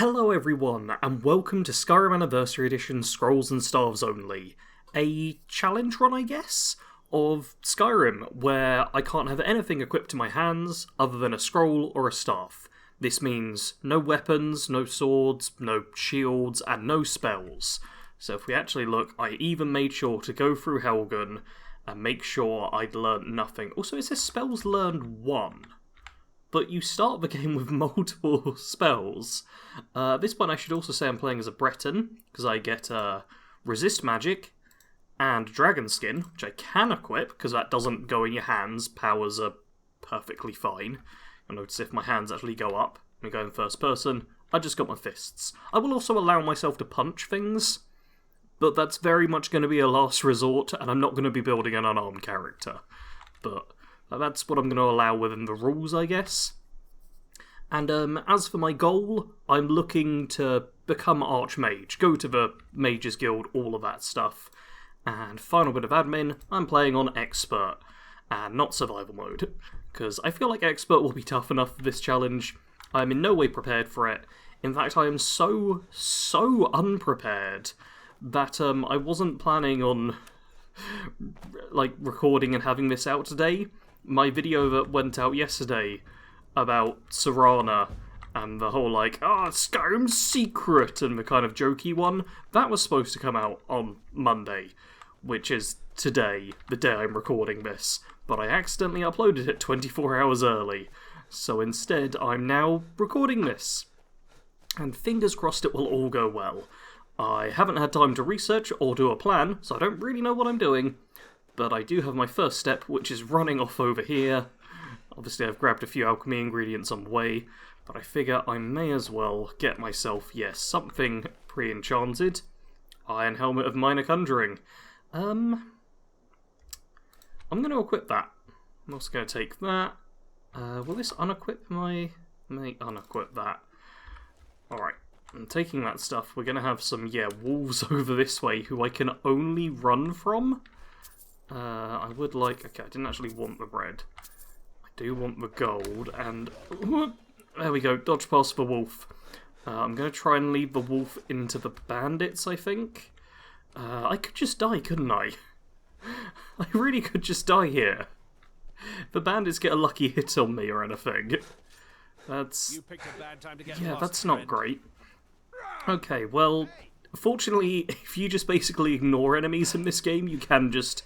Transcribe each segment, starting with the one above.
Hello everyone, and welcome to Skyrim Anniversary Edition Scrolls and Staves Only. A challenge run, I guess, of Skyrim, where I can't have anything equipped to my hands other than a scroll or a staff. This means no weapons, no swords, no shields, and no spells. So if we actually look, I even made sure to go through Helgen and make sure I'd learnt nothing. Also, it says spells learned 1. But you start the game with multiple spells. At this point I should also say I'm playing as a Breton, because I get Resist Magic and Dragon Skin, which I can equip, because that doesn't go in your hands. Powers are perfectly fine. You'll notice if my hands actually go up, and we go in first person, I just got my fists. I will also allow myself to punch things, but that's very much going to be a last resort, and I'm not going to be building an unarmed character. But that's what I'm going to allow within the rules, I guess. And as for my goal, I'm looking to become Archmage, go to the Mages Guild, all of that stuff. And final bit of admin, I'm playing on Expert, and not Survival Mode, because I feel like Expert will be tough enough for this challenge. I'm in no way prepared for it. In fact, I am so unprepared that I wasn't planning on recording and having this out today. My video that went out yesterday about Serana and the whole Skyrim's secret and the kind of jokey one, that was supposed to come out on Monday, which is today, the day I'm recording this, but I accidentally uploaded it 24 hours early, so instead I'm now recording this. And fingers crossed it will all go well. I haven't had time to research or do a plan, so I don't really know what I'm doing. But I do have my first step, which is running off over here. Obviously I've grabbed a few alchemy ingredients on the way, but I figure I may as well get myself, yes, something pre-enchanted. Iron Helmet of Minor Conjuring. I'm going to equip that. I'm also going to take that. Will this unequip my... May unequip that. Alright, I'm taking that stuff. We're going to have some, wolves over this way who I can only run from. I would like... Okay, I didn't actually want the bread. I do want the gold, and... There we go, dodge past the wolf. I'm going to try and lead the wolf into the bandits, I think. I could just die, couldn't I? I really could just die here. The bandits get a lucky hit on me or anything. That's... that's not great. Okay, well... Fortunately, if you just basically ignore enemies in this game, you can just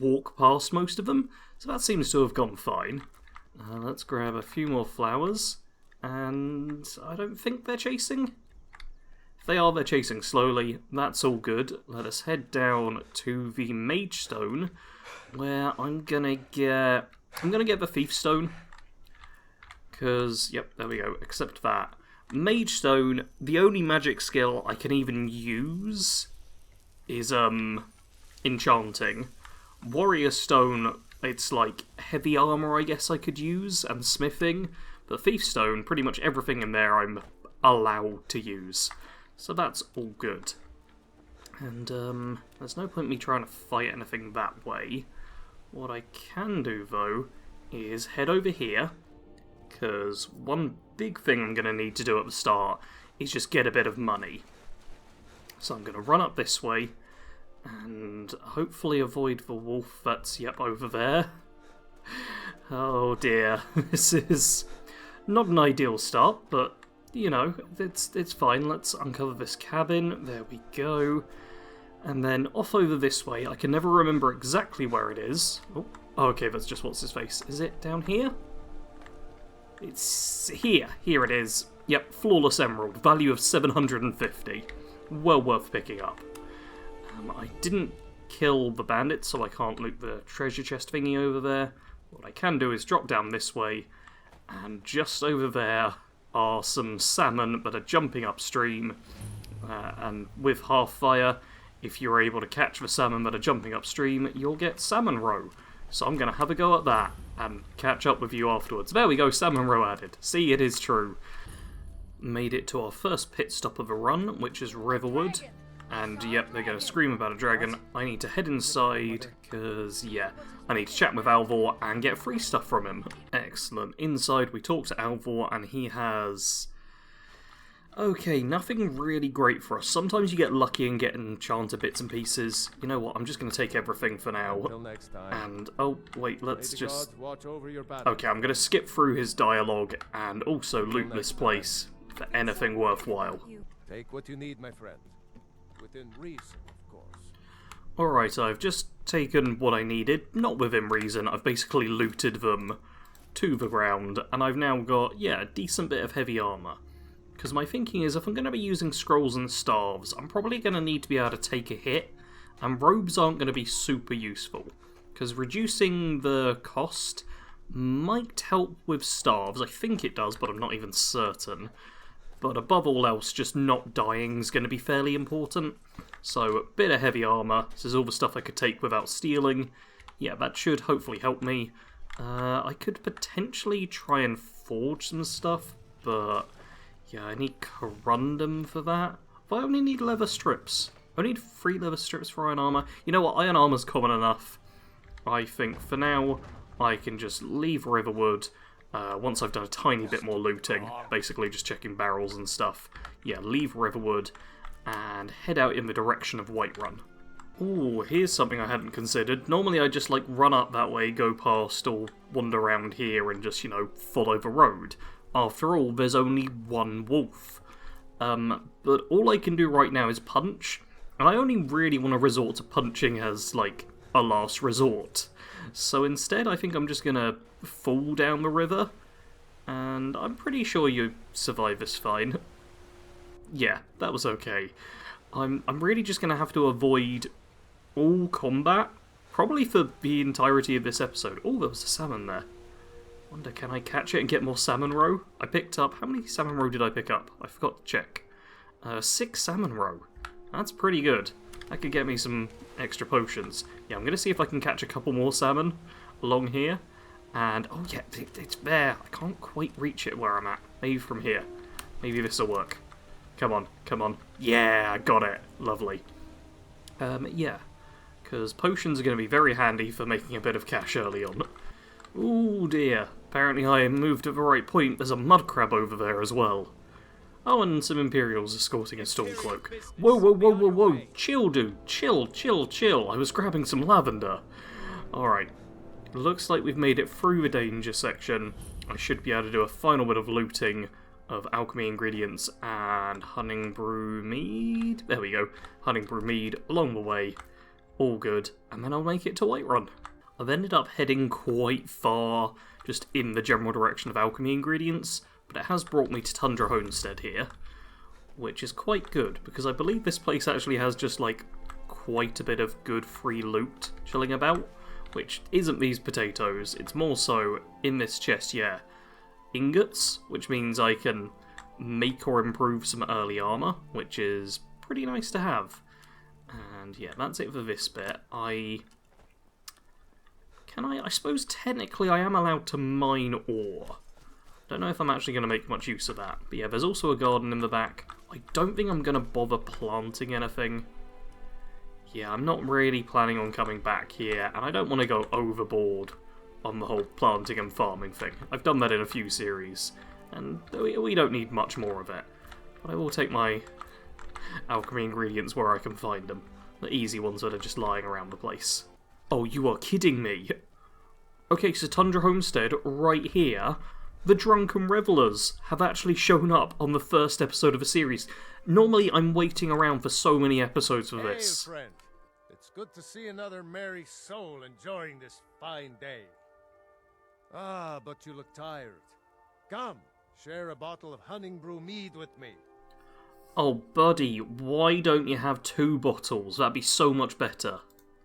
walk past most of them, so that seems to have gone fine. Let's grab a few more flowers, and I don't think they're chasing. If they are, they're chasing slowly. That's all good. Let us head down to the Mage Stone, where I'm gonna get the Thief Stone, because, yep, there we go, except that. Mage Stone, the only magic skill I can even use is, enchanting. Warrior Stone, it's like heavy armor I guess I could use, and smithing. But Thief Stone, pretty much everything in there I'm allowed to use. So that's all good. And, there's no point me trying to fight anything that way. What I can do, though, is head over here, because one big thing I'm going to need to do at the start is just get a bit of money. So I'm going to run up this way, and hopefully avoid the wolf that's, over there. Oh dear, this is not an ideal start, but, it's fine. Let's uncover this cabin, there we go. And then off over this way, I can never remember exactly where it is. Oh, okay, that's just what's-his-face. Is it down here? It's here. Here it is. Yep, Flawless Emerald, value of 750. Well worth picking up. I didn't kill the bandits, so I can't loot the treasure chest thingy over there. What I can do is drop down this way, and just over there are some salmon that are jumping upstream, and with half fire, if you're able to catch the salmon that are jumping upstream, you'll get salmon roe. So I'm going to have a go at that, and catch up with you afterwards. There we go, salmon roe added. See, it is true. Made it to our first pit stop of a run, which is Riverwood. And yep, they're going to scream about a dragon. I need to head inside, because, I need to chat with Alvor and get free stuff from him. Excellent. Inside, we talk to Alvor, and he has Okay, nothing really great for us. Sometimes you get lucky and get enchanted bits and pieces. You know what, I'm just going to take everything for now. Until next time. And, oh, wait, let's May the just... gods watch over your battle. Okay, I'm going to skip through his dialogue and also loot this place for anything worthwhile. Take what you need, my friend. Within reason, of course. Alright, I've just taken what I needed. Not within reason, I've basically looted them to the ground, and I've now got, yeah, a decent bit of heavy armour. Because my thinking is, if I'm going to be using scrolls and staves, I'm probably going to need to be able to take a hit, and robes aren't going to be super useful. Because reducing the cost might help with staves. I think it does, but I'm not even certain. But above all else, just not dying is going to be fairly important. So, a bit of heavy armour. This is all the stuff I could take without stealing. Yeah, that should hopefully help me. I could potentially try and forge some stuff, but... yeah, I need corundum for that. But I only need leather strips. I need 3 leather strips for iron armour. You know what, iron armour's common enough. I think for now, I can just leave Riverwood. Once I've done a tiny bit more looting, basically just checking barrels and stuff. Yeah, leave Riverwood and head out in the direction of Whiterun. Ooh, here's something I hadn't considered. Normally I just, like, run up that way, go past, or wander around here and just, you know, follow the road. After all, there's only one wolf. But all I can do right now is punch, and I only really want to resort to punching as, like, a last resort. So instead, I think I'm just gonna fall down the river, and I'm pretty sure you survive this fine. Yeah, that was okay. I'm really just gonna have to avoid all combat, probably for the entirety of this episode. Oh, there was a salmon there. Wonder, can I catch it and get more salmon roe? I picked up... how many salmon roe did I pick up? I forgot to check. 6 salmon roe. That's pretty good. That could get me some extra potions. Yeah, I'm going to see if I can catch a couple more salmon along here. And, oh yeah, it's there. I can't quite reach it where I'm at. Maybe from here. Maybe this will work. Come on, come on. Yeah, I got it. Lovely. Yeah. Because potions are going to be very handy for making a bit of cash early on. Ooh dear. Apparently I moved at the right point. There's a mud crab over there as well. Oh, and some Imperials escorting a Stormcloak. Whoa, whoa, whoa, whoa, whoa. Chill, dude. Chill, chill, chill. I was grabbing some lavender. Alright. Looks like we've made it through the danger section. I should be able to do a final bit of looting of alchemy ingredients and hunting brew mead. There we go. Hunting brew mead along the way. All good. And then I'll make it to Whiterun. I've ended up heading quite far just in the general direction of alchemy ingredients, but it has brought me to Tundra Homestead here, which is quite good, because I believe this place actually has just, like, quite a bit of good free loot chilling about, which isn't these potatoes, it's more so, in this chest, yeah, ingots, which means I can make or improve some early armour, which is pretty nice to have. And yeah, that's it for this bit. I suppose technically I am allowed to mine ore. Don't know if I'm actually going to make much use of that. But yeah, there's also a garden in the back. I don't think I'm going to bother planting anything. Yeah, I'm not really planning on coming back here, and I don't want to go overboard on the whole planting and farming thing. I've done that in a few series, and we don't need much more of it. But I will take my alchemy ingredients where I can find them. The easy ones that are just lying around the place. Oh, you are kidding me! Okay, so Tundra Homestead, right here, the Drunken Revelers have actually shown up on the first episode of a series. Normally, I'm waiting around for so many episodes for this. Hey, friend. It's good to see another merry soul enjoying this fine day. Ah, but you look tired. Come, share a bottle of hunting brew mead with me. Oh, buddy, why don't you have 2 bottles? That'd be so much better.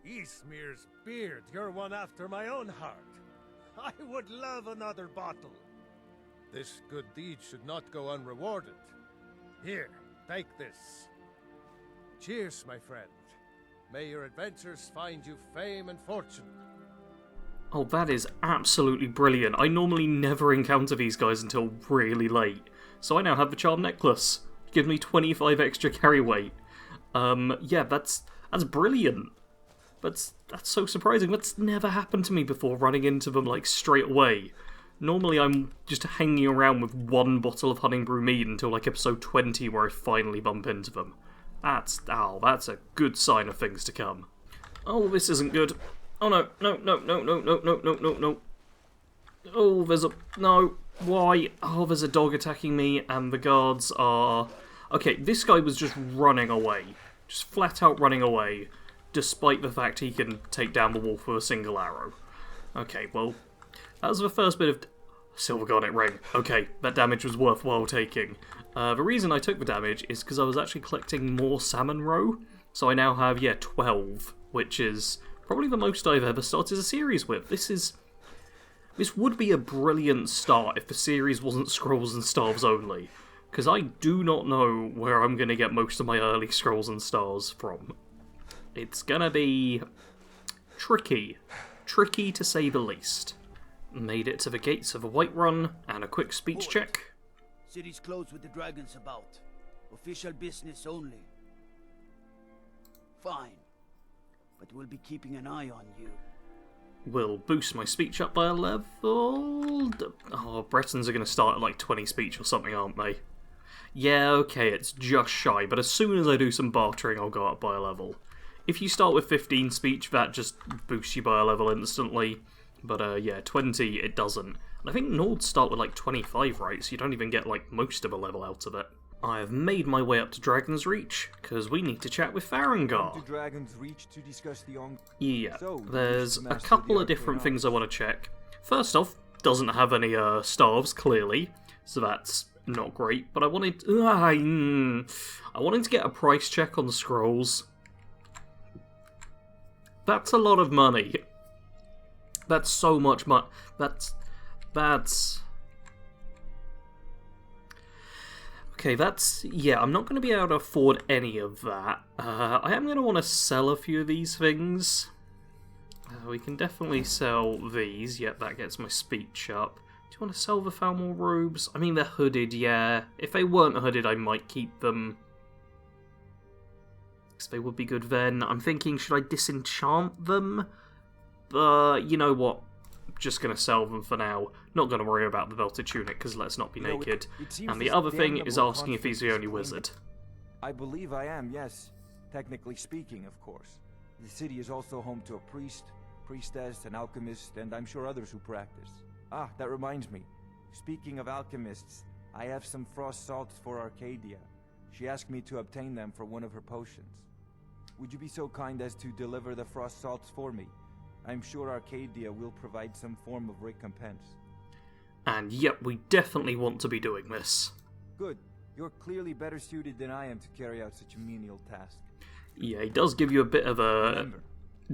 Eastmere's beard, you're one after my own heart. I would love another bottle. This good deed should not go unrewarded. Here, take this. Cheers, my friend. May your adventures find you fame and fortune. Oh, that is absolutely brilliant. I normally never encounter these guys until really late. So I now have the charm necklace. Gives me 25 extra carry weight. Yeah, that's brilliant. That's so surprising. That's never happened to me before, running into them, like, straight away. Normally I'm just hanging around with one bottle of honey brew mead until like episode 20 where I finally bump into them. That's a good sign of things to come. Oh, this isn't good. Oh no, no, no, no, no, no, no, no, no, no. Oh, no, why? Oh, there's a dog attacking me and the guards are... Okay, this guy was just running away. Just flat out running away, despite the fact he can take down the wolf with a single arrow. Okay, well, that was the first bit of... Silver Garnet Ring. Okay, that damage was worthwhile taking. The reason I took the damage is because I was actually collecting more salmon roe. So I now have, 12, which is probably the most I've ever started a series with. This would be a brilliant start if the series wasn't Scrolls and Stars only. Because I do not know where I'm going to get most of my early Scrolls and Stars from. It's going to be tricky. Tricky to say the least. Made it to the gates of a Whiterun, and a quick speech check. City's closed with the dragons about. Official business only. Fine. But we'll be keeping an eye on you. Will boost my speech up by a level. Oh, Bretons are going to start at like 20 speech or something, aren't they? Yeah, okay, it's just shy, but as soon as I do some bartering, I'll go up by a level. If you start with 15 speech, that just boosts you by a level instantly. But yeah, 20, it doesn't. And I think Nords start with like 25, right? So you don't even get like most of a level out of it. I have made my way up to Dragon's Reach, because we need to chat with Farengar. To Dragon's Reach to discuss the Yeah, there's a couple of different things I want to check. First off, doesn't have any staves, clearly, so that's not great. But I wanted to get a price check on the scrolls. That's a lot of money. That's so much money. Okay, yeah, I'm not going to be able to afford any of that. I am going to want to sell a few of these things. We can definitely sell these. Yep, that gets my speech up. Do you want to sell the Falmor robes? I mean, they're hooded, yeah. If they weren't hooded, I might keep them. Because they would be good then. I'm thinking, should I disenchant them? You know what? Just going to sell them for now. Not going to worry about the belted tunic, because let's not be naked. And the other thing is asking if he's the only wizard. I believe I am, yes. Technically speaking, of course. The city is also home to a priest, priestess, an alchemist, and I'm sure others who practice. Ah, that reminds me. Speaking of alchemists, I have some frost salts for Arcadia. She asked me to obtain them for one of her potions. Would you be so kind as to deliver the frost salts for me? I'm sure Arcadia will provide some form of recompense. And yep, we definitely want to be doing this. Good. You're clearly better suited than I am to carry out such a menial task. Yeah, he does give you a bit of a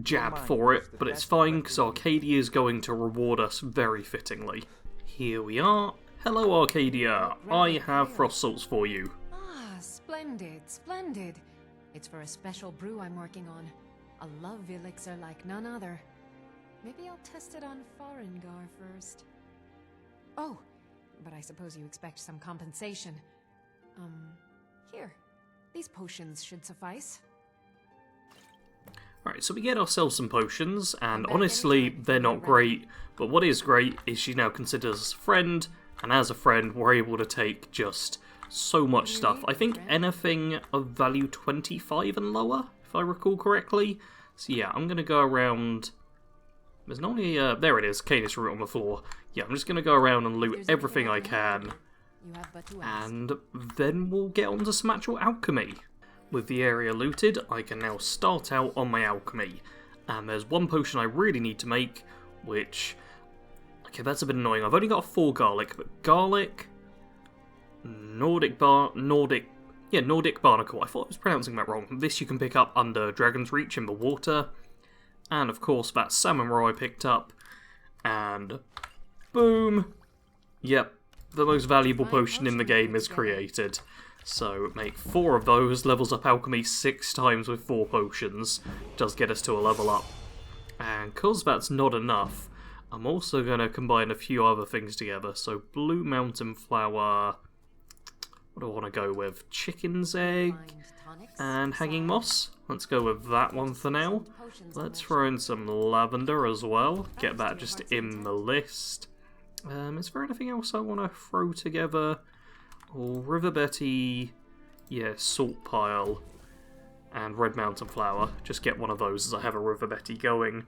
jab for it, but it's fine, because Arcadia is going to reward us very fittingly. Here we are. Hello, Arcadia. I have frost salts for you. Ah, splendid, splendid. It's for a special brew I'm working on. A love elixir like none other. Maybe I'll test it on Farengar first. Oh, but I suppose you expect some compensation. Here. These potions should suffice. Alright, so we get ourselves some potions, and honestly, they're not great, but what is great is she now considers us a friend, and as a friend, we're able to take just so much stuff. I think anything of value 25 and lower, if I recall correctly. So yeah, I'm going to go around... There's not only there it is, Canis root on the floor. Yeah, I'm just going to go around and loot everything I can. And then we'll get on to some actual alchemy. With the area looted, I can now start out on my alchemy. And there's one potion I really need to make, which... Okay, that's a bit annoying. I've only got 4 garlic, but garlic... Nordic barnacle. I thought I was pronouncing that wrong. This you can pick up under Dragon's Reach in the water. And of course that salmon roe I picked up. And boom! Yep, the most valuable potion in the game is created. So make 4 of those, levels up alchemy 6 times with 4 potions. Does get us to a level up. And because that's not enough, I'm also going to combine a few other things together. So blue mountain flower... What do I want to go with? Chicken's egg and hanging moss. Let's go with that one for now. Let's throw in some lavender as well. Get that just in the list. Is there anything else I want to throw together? Oh, River Betty, yeah, Salt Pile, and Red Mountain Flower. Just get one of those as I have a River Betty going.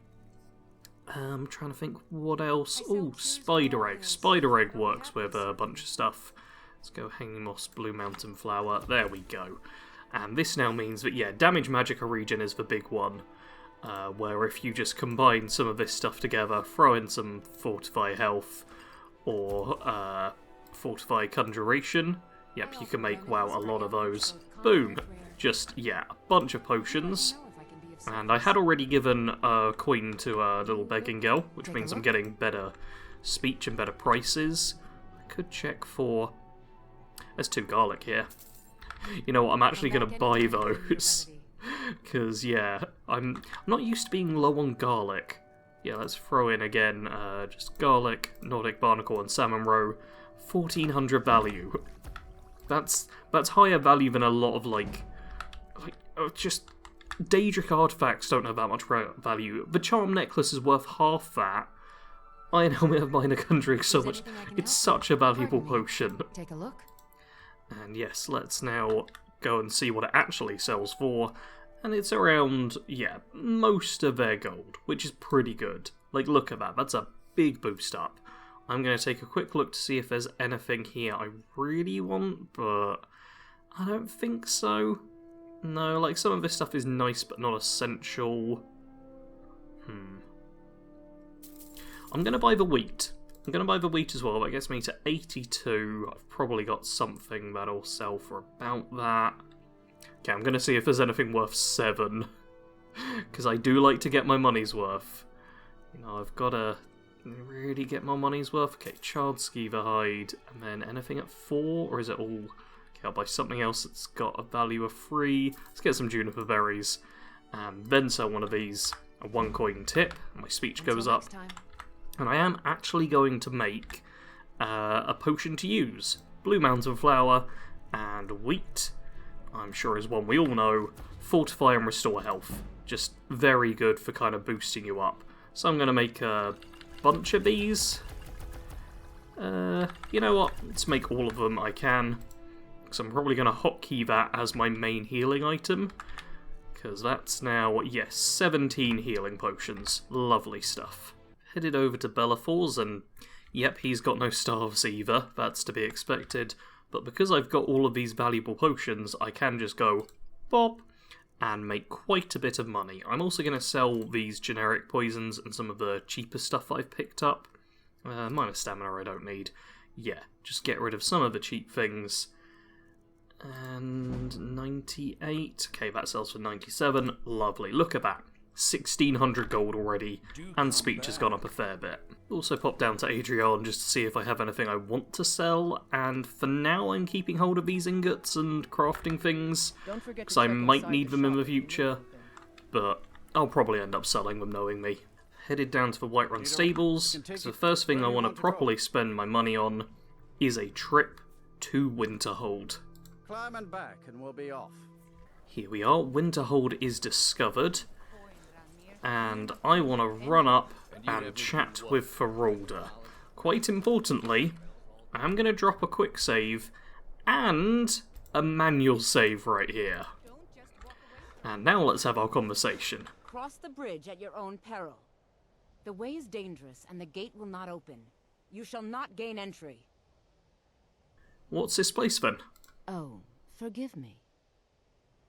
I'm trying to think what else. Oh, Spider Egg. Spider Egg works with a bunch of stuff. Let's go Hanging Moss, Blue Mountain Flower. There we go. And this now means that, yeah, Damage Magicka region is the big one. Where if you just combine some of this stuff together, throw in some Fortify Health or Fortify Conjuration, yep, you can make, wow, a lot of those. Boom! Just, yeah, a bunch of potions. And I had already given a coin to a little begging girl, which means I'm getting better speech and better prices. I could check for... There's 2 garlic here. You know what, I'm actually going to buy those. Because, yeah, I'm not used to being low on garlic. Yeah, let's throw in again, just garlic, Nordic Barnacle, and Salmon Roe. 1400 value. That's higher value than a lot of, like just... Daedric artifacts don't have that much value. The Charm Necklace is worth half that. Iron Helmet of Minor Conjuring so much. It's such a valuable potion. Take a look. And yes, let's now go and see what it actually sells for. And it's around, yeah, most of their gold, which is pretty good. Like, look at that. That's a big boost up. I'm going to take a quick look to see if there's anything here I really want, but I don't think so. No, like, some of this stuff is nice but not essential. I'm going to buy the wheat. I'm going to buy the wheat as well. That gets me to 82. I've probably got something that'll sell for about that. Okay, I'm going to see if there's anything worth 7. Because I do like to get my money's worth. You know, I've got to really get my money's worth. Okay, Charred Skeever Hide. And then anything at 4? Or is it all... Okay, I'll buy something else that's got a value of 3. Let's get some Juniper Berries. And then sell one of these. A 1 coin tip. My speech goes up. And I am actually going to make a potion to use. Blue Mountain Flower and wheat. I'm sure is one we all know. Fortify and Restore Health. Just very good for kind of boosting you up. So I'm going to make a bunch of these. You know what? Let's make all of them I can. Because I'm probably going to hotkey that as my main healing item. Because that's now, yes, 17 healing potions. Lovely stuff. Headed over to Bellafor's and, yep, he's got no starves either. That's to be expected. But because I've got all of these valuable potions, I can just go bop and make quite a bit of money. I'm also going to sell these generic poisons and some of the cheaper stuff I've picked up. Minus stamina I don't need. Yeah, just get rid of some of the cheap things. And 98. Okay, that sells for 97. Lovely. Look at that. 1600 gold already, and speech has gone up a fair bit. Also popped down to Adrian just to see if I have anything I want to sell, and for now I'm keeping hold of these ingots and crafting things, because I might need them in the future, but I'll probably end up selling them knowing me. Headed down to the Whiterun Stables, because the first thing I want to properly spend my money on is a trip to Winterhold. Climb and back and we'll be off. Here we are, Winterhold is discovered. And I want to run up and chat with Feralda. Quite importantly, I'm going to drop a quick save and a manual save right here. And now let's have our conversation. Cross the bridge at your own peril. The way is dangerous and the gate will not open. You shall not gain entry. What's this place then? Oh, forgive me.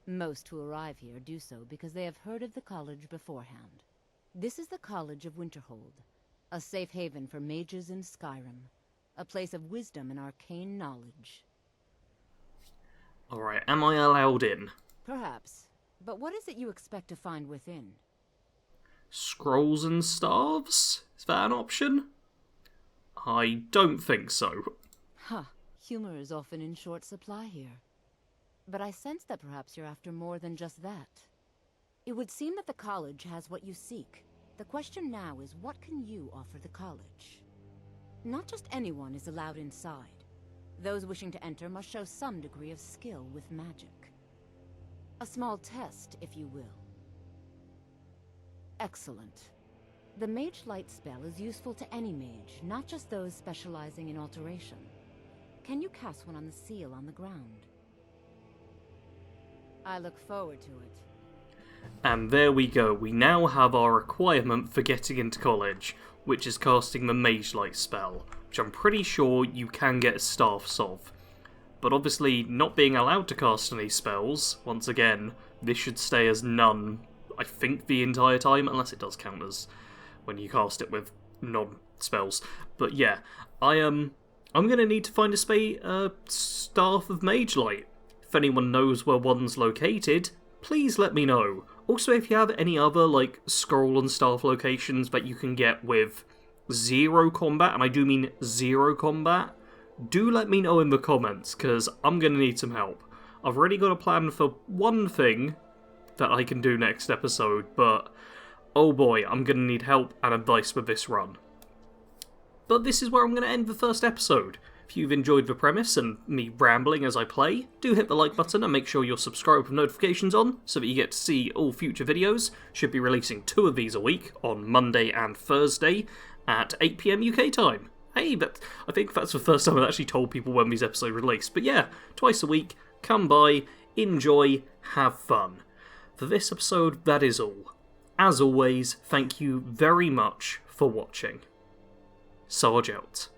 Most who arrive here do so because they have heard of the college beforehand. This is the College of Winterhold, a safe haven for mages in Skyrim, a place of wisdom and arcane knowledge. Alright, am I allowed in? Perhaps, but what is it you expect to find within? Scrolls and staves? Is that an option? I don't think so. Huh, humor is often in short supply here. But I sense that perhaps you're after more than just that. It would seem that the college has what you seek. The question now is, what can you offer the college? Not just anyone is allowed inside. Those wishing to enter must show some degree of skill with magic. A small test, if you will. Excellent. The Mage Light spell is useful to any mage, not just those specializing in alteration. Can you cast one on the seal on the ground? I look forward to it. And there we go, we now have our requirement for getting into college, which is casting the Mage Light spell, which I'm pretty sure you can get staffs of. But obviously, not being allowed to cast any spells, once again, this should stay as none, I think, the entire time, unless it does count as when you cast it with non-spells. But yeah, I'm gonna need to find a staff of Mage Light. If anyone knows where one's located, please let me know. Also, if you have any other, like, scroll and staff locations that you can get with 0 combat, and I do mean 0 combat, do let me know in the comments, because I'm going to need some help. I've already got a plan for one thing that I can do next episode, but oh boy, I'm going to need help and advice with this run. But this is where I'm going to end the first episode. If you've enjoyed the premise and me rambling as I play, do hit the like button and make sure you're subscribed with notifications on so that you get to see all future videos. Should be releasing 2 of these a week on Monday and Thursday at 8 PM UK time. Hey, I think that's the first time I've actually told people when these episodes release. But yeah, twice a week, come by, enjoy, have fun. For this episode, that is all. As always, thank you very much for watching. Sarge out.